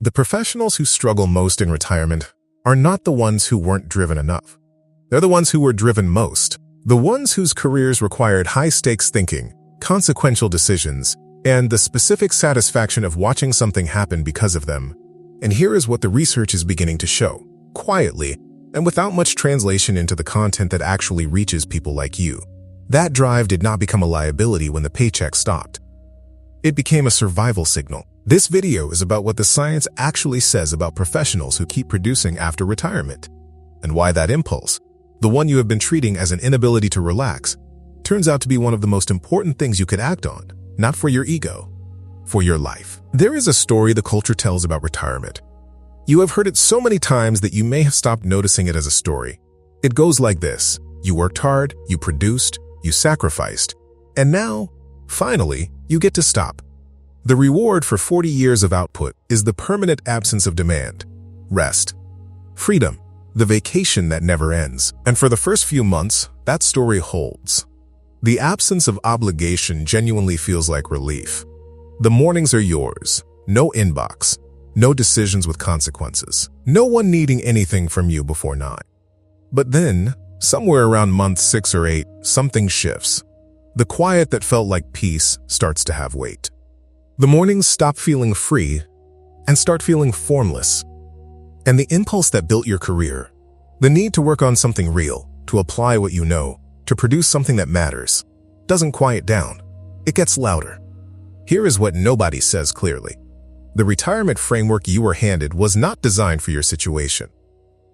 The professionals who struggle most in retirement are not the ones who weren't driven enough. They're the ones who were driven most. The ones whose careers required high-stakes thinking, consequential decisions, and the specific satisfaction of watching something happen because of them. And here is what the research is beginning to show, quietly, and without much translation into the content that actually reaches people like you. That drive did not become a liability when the paycheck stopped. It became a survival signal. This video is about what the science actually says about professionals who keep producing after retirement, and why that impulse, the one you have been treating as an inability to relax, turns out to be one of the most important things you could act on, not for your ego, for your life. There is a story the culture tells about retirement. You have heard it so many times that you may have stopped noticing it as a story. It goes like this: you worked hard, you produced, you sacrificed, and now, finally, you get to stop. The reward for 40 years of output is the permanent absence of demand, rest, freedom, the vacation that never ends. And for the first few months, that story holds. The absence of obligation genuinely feels like relief. The mornings are yours, no inbox, no decisions with consequences, no one needing anything from you before 9. But then, somewhere around month 6 or 8, something shifts. The quiet that felt like peace starts to have weight. The mornings stop feeling free and start feeling formless. And the impulse that built your career, the need to work on something real, to apply what you know, to produce something that matters, doesn't quiet down. It gets louder. Here is what nobody says clearly. The retirement framework you were handed was not designed for your situation.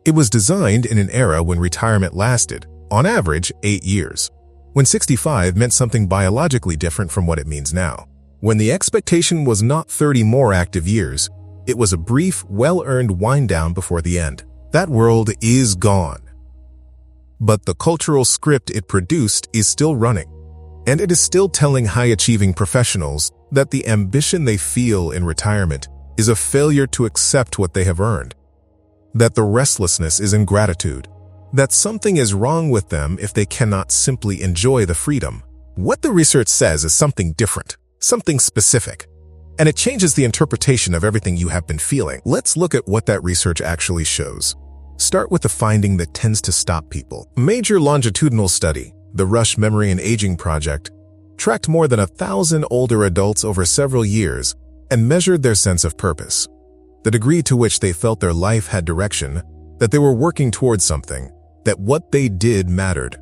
It was designed in an era when retirement lasted, on average, 8 years. When 65 meant something biologically different from what it means now. When the expectation was not 30 more active years, it was a brief, well-earned wind-down before the end. That world is gone. But the cultural script it produced is still running, and it is still telling high-achieving professionals that the ambition they feel in retirement is a failure to accept what they have earned, that the restlessness is ingratitude, that something is wrong with them if they cannot simply enjoy the freedom. What the research says is something different. Something specific, and it changes the interpretation of everything you have been feeling. Let's look at what that research actually shows. Start with the finding that tends to stop people. A major longitudinal study, the Rush Memory and Aging Project, tracked more than 1,000 older adults over several years and measured their sense of purpose, the degree to which they felt their life had direction, that they were working towards something, that what they did mattered.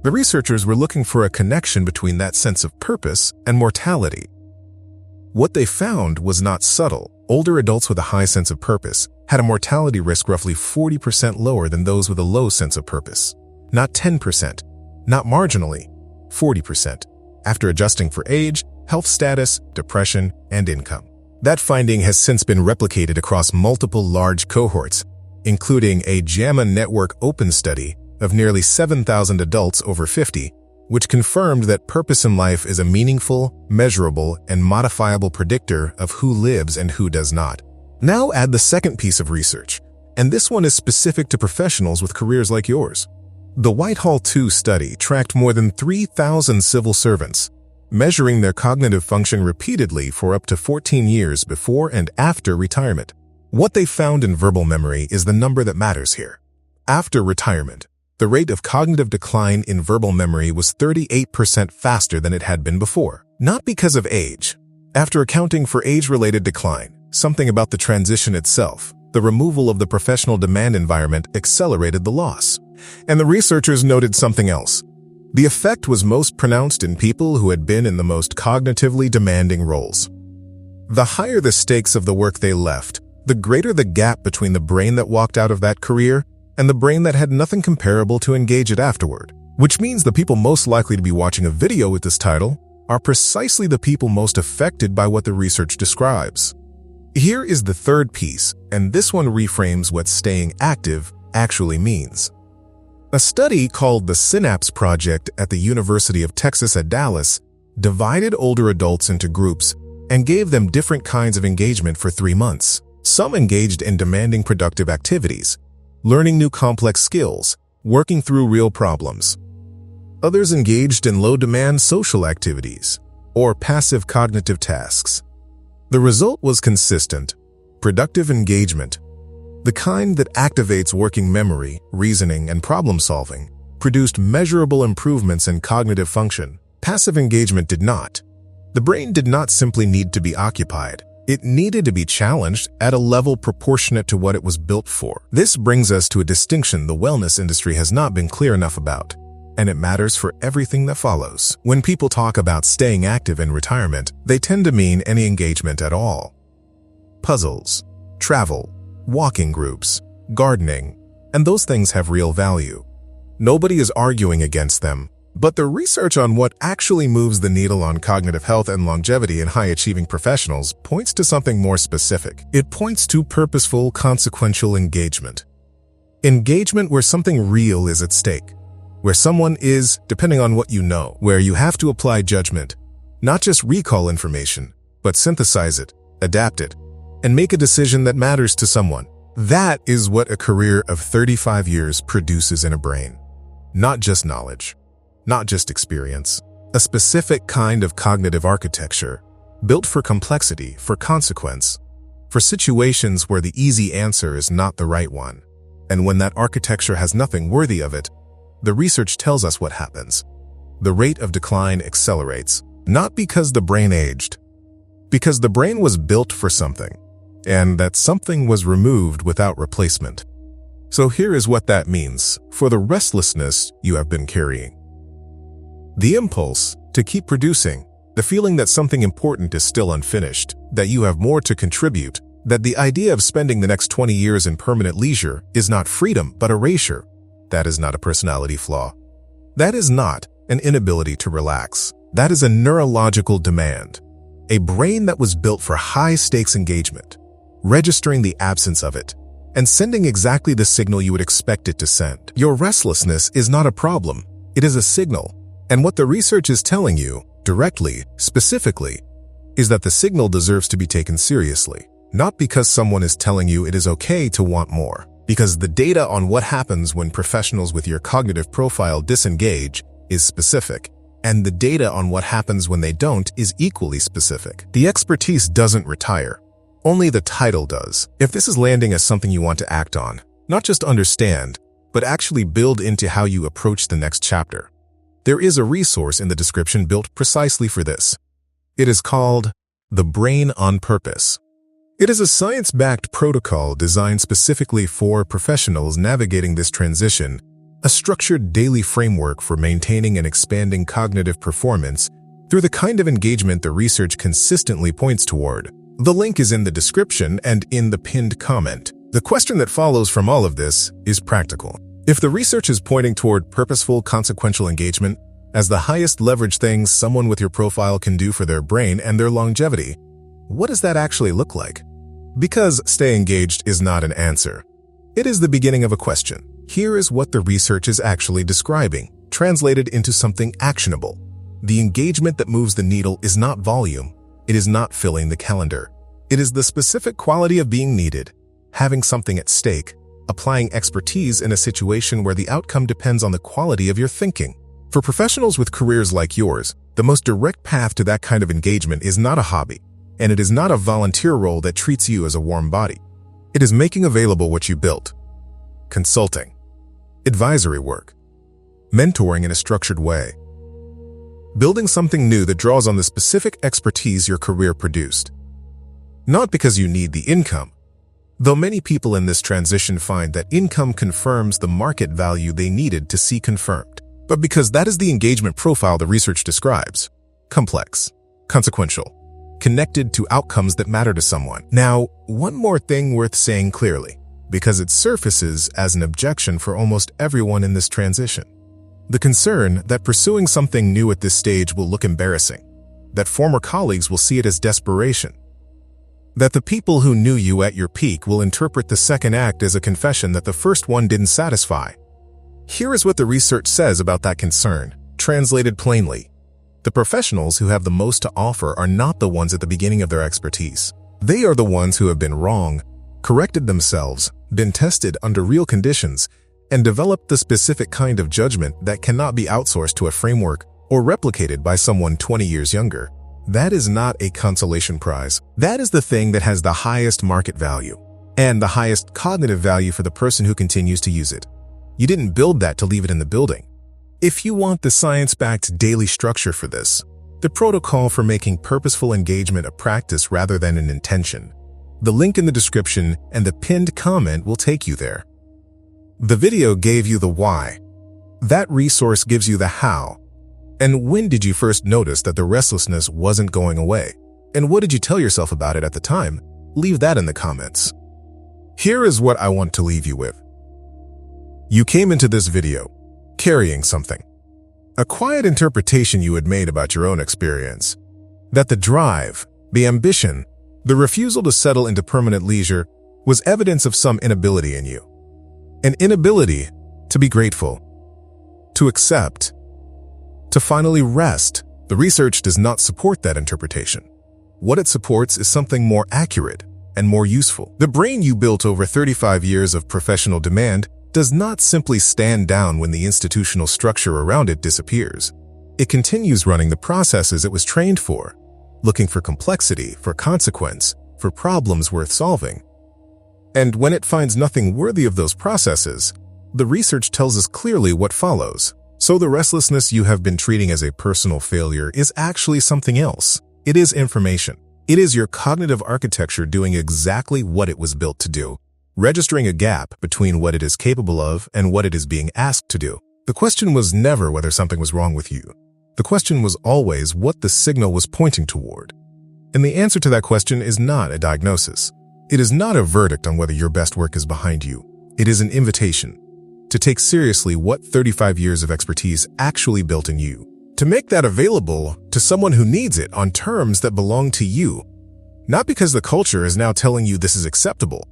The researchers were looking for a connection between that sense of purpose and mortality. What they found was not subtle. Older adults with a high sense of purpose had a mortality risk roughly 40% lower than those with a low sense of purpose. Not 10%, not marginally, 40%, after adjusting for age, health status, depression, and income. That finding has since been replicated across multiple large cohorts, including a JAMA Network Open study of nearly 7,000 adults over 50, which confirmed that purpose in life is a meaningful, measurable, and modifiable predictor of who lives and who does not. Now add the second piece of research, and this one is specific to professionals with careers like yours. The Whitehall 2 study tracked more than 3,000 civil servants, measuring their cognitive function repeatedly for up to 14 years before and after retirement. What they found in verbal memory is the number that matters here. After retirement, the rate of cognitive decline in verbal memory was 38% faster than it had been before. Not because of age. After accounting for age-related decline, something about the transition itself, the removal of the professional demand environment accelerated the loss. And the researchers noted something else. The effect was most pronounced in people who had been in the most cognitively demanding roles. The higher the stakes of the work they left, the greater the gap between the brain that walked out of that career and the brain that had nothing comparable to engage it afterward. Which means the people most likely to be watching a video with this title are precisely the people most affected by what the research describes. Here is the third piece, and this one reframes what staying active actually means. A study called the Synapse Project at the University of Texas at Dallas divided older adults into groups and gave them different kinds of engagement for 3 months. Some engaged in demanding productive activities, learning new complex skills, working through real problems. Others engaged in low-demand social activities or passive cognitive tasks. The result was consistent. Productive engagement, the kind that activates working memory, reasoning, and problem-solving, produced measurable improvements in cognitive function. Passive engagement did not. The brain did not simply need to be occupied. It needed to be challenged at a level proportionate to what it was built for. This brings us to a distinction the wellness industry has not been clear enough about, and it matters for everything that follows. When people talk about staying active in retirement, they tend to mean any engagement at all. Puzzles, travel, walking groups, gardening, and those things have real value. Nobody is arguing against them, but the research on what actually moves the needle on cognitive health and longevity in high-achieving professionals points to something more specific. It points to purposeful, consequential engagement. Engagement where something real is at stake, where someone is, depending on what you know, where you have to apply judgment, not just recall information, but synthesize it, adapt it, and make a decision that matters to someone. That is what a career of 35 years produces in a brain. Not just knowledge, not just experience, a specific kind of cognitive architecture, built for complexity, for consequence, for situations where the easy answer is not the right one. And when that architecture has nothing worthy of it, the research tells us what happens. The rate of decline accelerates, not because the brain aged, because the brain was built for something, and that something was removed without replacement. So here is what that means for the restlessness you have been carrying. The impulse to keep producing, the feeling that something important is still unfinished, that you have more to contribute, that the idea of spending the next 20 years in permanent leisure is not freedom but erasure. That is not a personality flaw. That is not an inability to relax. That is a neurological demand. A brain that was built for high-stakes engagement, registering the absence of it, and sending exactly the signal you would expect it to send. Your restlessness is not a problem. It is a signal. And what the research is telling you, directly, specifically, is that the signal deserves to be taken seriously. Not because someone is telling you it is okay to want more. Because the data on what happens when professionals with your cognitive profile disengage is specific. And the data on what happens when they don't is equally specific. The expertise doesn't retire. Only the title does. If this is landing as something you want to act on, not just understand, but actually build into how you approach the next chapter, there is a resource in the description built precisely for this. It is called The Brain on Purpose. It is a science-backed protocol designed specifically for professionals navigating this transition, a structured daily framework for maintaining and expanding cognitive performance through the kind of engagement the research consistently points toward. The link is in the description and in the pinned comment. The question that follows from all of this is practical. If the research is pointing toward purposeful, consequential engagement as the highest leverage thing someone with your profile can do for their brain and their longevity, what does that actually look like? Because stay engaged is not an answer. It is the beginning of a question. Here is what the research is actually describing, translated into something actionable. The engagement that moves the needle is not volume. It is not filling the calendar. It is the specific quality of being needed, having something at stake, applying expertise in a situation where the outcome depends on the quality of your thinking. For professionals with careers like yours, the most direct path to that kind of engagement is not a hobby, and it is not a volunteer role that treats you as a warm body. It is making available what you built. Consulting, advisory work, mentoring in a structured way, building something new that draws on the specific expertise your career produced. Not because you need the income, though many people in this transition find that income confirms the market value they needed to see confirmed, but because that is the engagement profile the research describes. Complex, consequential, connected to outcomes that matter to someone. Now, one more thing worth saying clearly, because it surfaces as an objection for almost everyone in this transition. The concern that pursuing something new at this stage will look embarrassing, that former colleagues will see it as desperation, that the people who knew you at your peak will interpret the second act as a confession that the first one didn't satisfy. Here is what the research says about that concern, translated plainly. The professionals who have the most to offer are not the ones at the beginning of their expertise. They are the ones who have been wrong, corrected themselves, been tested under real conditions, and developed the specific kind of judgment that cannot be outsourced to a framework or replicated by someone 20 years younger. That is not a consolation prize. That is the thing that has the highest market value and the highest cognitive value for the person who continues to use it. You didn't build that to leave it in the building. If you want the science-backed daily structure for this, the protocol for making purposeful engagement a practice rather than an intention, the link in the description and the pinned comment will take you there. The video gave you the why. That resource gives you the how. And when did you first notice that the restlessness wasn't going away? And what did you tell yourself about it at the time? Leave that in the comments. Here is what I want to leave you with. You came into this video carrying something. A quiet interpretation you had made about your own experience. That the drive, the ambition, the refusal to settle into permanent leisure was evidence of some inability in you. An inability to be grateful, to accept, to finally rest. The research does not support that interpretation. What it supports is something more accurate and more useful. The brain you built over 35 years of professional demand does not simply stand down when the institutional structure around it disappears. It continues running the processes it was trained for, looking for complexity, for consequence, for problems worth solving. And when it finds nothing worthy of those processes, the research tells us clearly what follows. So the restlessness you have been treating as a personal failure is actually something else. It is information. It is your cognitive architecture doing exactly what it was built to do, registering a gap between what it is capable of and what it is being asked to do. The question was never whether something was wrong with you. The question was always what the signal was pointing toward. And the answer to that question is not a diagnosis. It is not a verdict on whether your best work is behind you. It is an invitation to take seriously what 35 years of expertise actually built in you, to make that available to someone who needs it on terms that belong to you. Not because the culture is now telling you this is acceptable,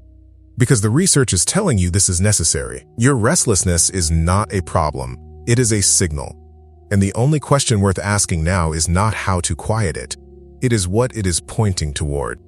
because the research is telling you this is necessary. Your restlessness is not a problem. It is a signal. And the only question worth asking now is not how to quiet it. It is what it is pointing toward.